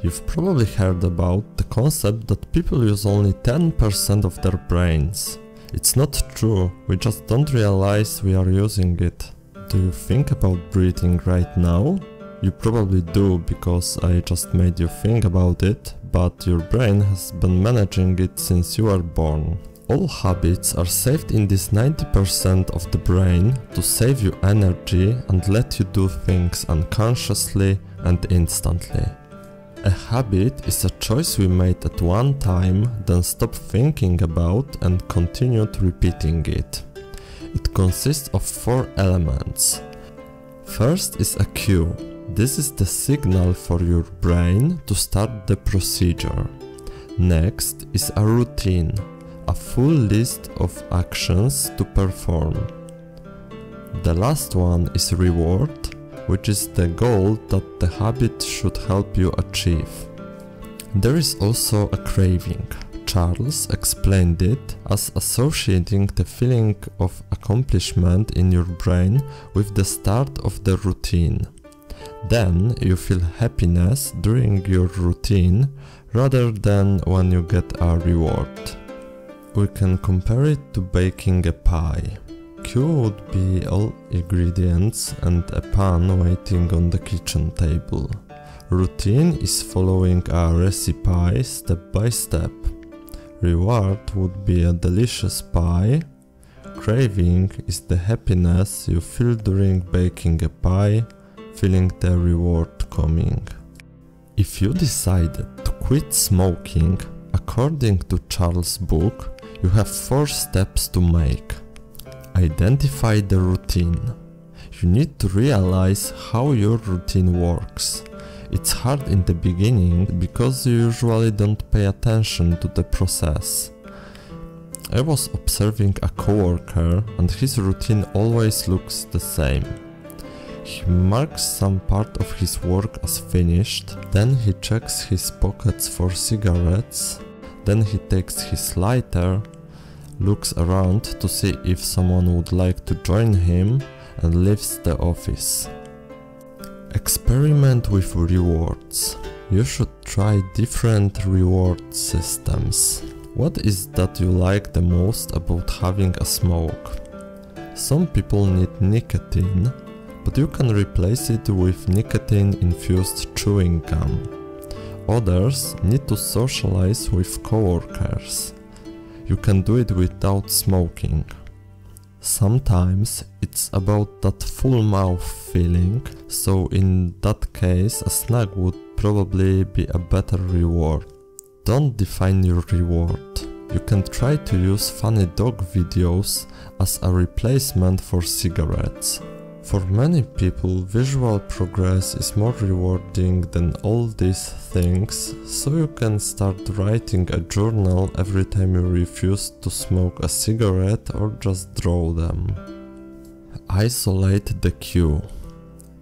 You've probably heard about the concept that people use only 10% of their brains. It's not true, we just don't realize we are using it. Do you think about breathing right now? You probably do, because I just made you think about it, but your brain has been managing it since you were born. All habits are saved in this 90% of the brain to save you energy and let you do things unconsciously and instantly. A habit is a choice we made at one time, then stopped thinking about and continued repeating it. It consists of 4 elements. First is a cue. This is the signal for your brain to start the procedure. Next is a routine, a full list of actions to perform. The last one is reward, which is the goal that the habit should help you achieve. There is also a craving. Charles explained it as associating the feeling of accomplishment in your brain with the start of the routine. Then you feel happiness during your routine rather than when you get a reward. We can compare it to baking a pie. Cue would be all ingredients and a pan waiting on the kitchen table. Routine is following a recipe step by step. Reward would be a delicious pie. Craving is the happiness you feel during baking a pie, feeling the reward coming. If you decided to quit smoking, according to Charles' book, you have 4 steps to make. Identify the routine. You need to realize how your routine works. It's hard in the beginning because you usually don't pay attention to the process. I was observing a coworker and his routine always looks the same. He marks some part of his work as finished, then he checks his pockets for cigarettes, then he takes his lighter, looks around to see if someone would like to join him, and leaves the office. Experiment with rewards. You should try different reward systems. What is that you like the most about having a smoke? Some people need nicotine, but you can replace it with nicotine-infused chewing gum. Others need to socialize with coworkers. You can do it without smoking. Sometimes it's about that full mouth feeling, so in that case a snack would probably be a better reward. Don't define your reward. You can try to use funny dog videos as a replacement for cigarettes. For many people, visual progress is more rewarding than all these things, so you can start writing a journal every time you refuse to smoke a cigarette or just draw them. Isolate the cue.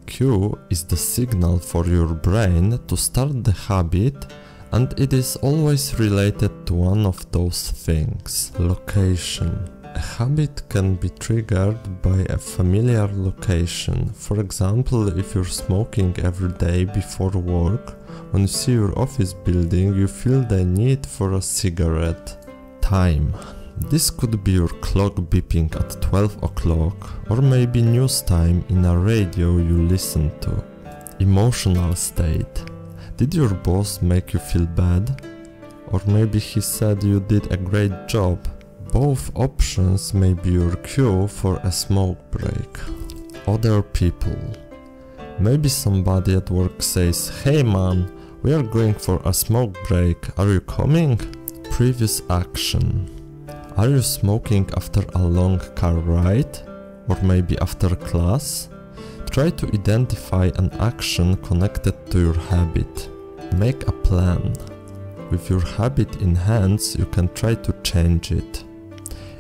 Cue is the signal for your brain to start the habit, and it is always related to one of those things. Location. A habit can be triggered by a familiar location. For example, if you're smoking every day before work, when you see your office building, you feel the need for a cigarette. Time. This could be your clock beeping at 12 o'clock, or maybe news time in a radio you listen to. Emotional state. Did your boss make you feel bad? Or maybe he said you did a great job. Both options may be your cue for a smoke break. Other people. Maybe somebody at work says, "Hey man, we are going for a smoke break, are you coming?" Previous action. Are you smoking after a long car ride? Or maybe after class? Try to identify an action connected to your habit. Make a plan. With your habit in hand, you can try to change it.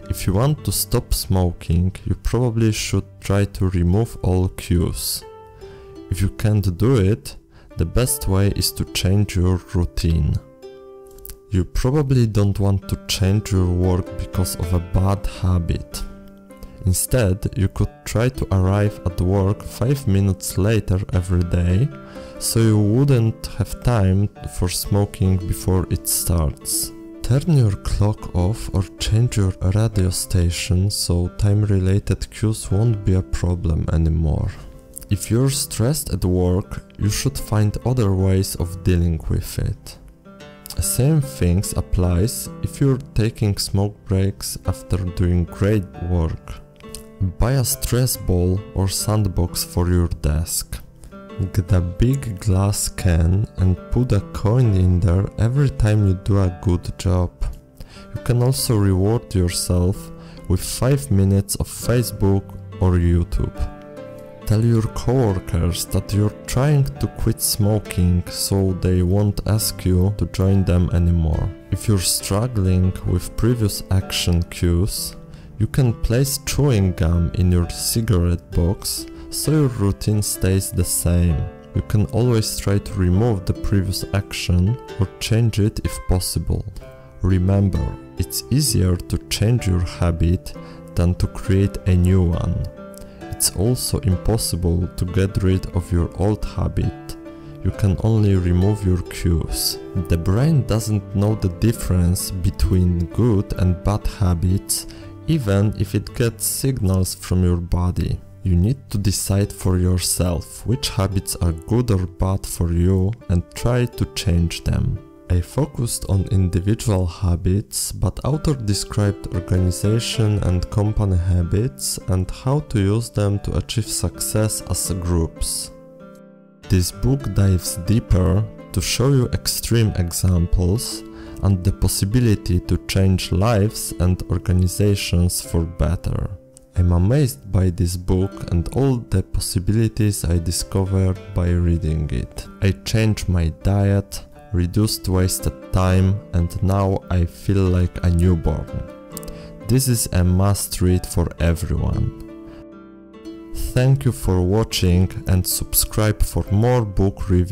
If you want to stop smoking, you probably should try to remove all cues. If you can't do it, the best way is to change your routine. You probably don't want to change your work because of a bad habit. Instead, you could try to arrive at work 5 minutes later every day, so you wouldn't have time for smoking before it starts. Turn your clock off or change your radio station so time-related cues won't be a problem anymore. If you're stressed at work, you should find other ways of dealing with it. Same things applies if you're taking smoke breaks after doing great work. Buy a stress ball or sandbox for your desk. Get a big glass can and put a coin in there every time you do a good job. You can also reward yourself with 5 minutes of Facebook or YouTube. Tell your coworkers that you're trying to quit smoking so they won't ask you to join them anymore. If you're struggling with previous action cues, you can place chewing gum in your cigarette box so your routine stays the same. You can always try to remove the previous action or change it if possible. Remember, it's easier to change your habit than to create a new one. It's also impossible to get rid of your old habit. You can only remove your cues. The brain doesn't know the difference between good and bad habits, even if it gets signals from your body. You need to decide for yourself which habits are good or bad for you and try to change them. I focused on individual habits, but author described organization and company habits and how to use them to achieve success as groups. This book dives deeper to show you extreme examples and the possibility to change lives and organizations for better. I'm amazed by this book and all the possibilities I discovered by reading it. I changed my diet, reduced wasted time, and now I feel like a newborn. This is a must read for everyone. Thank you for watching and subscribe for more book reviews.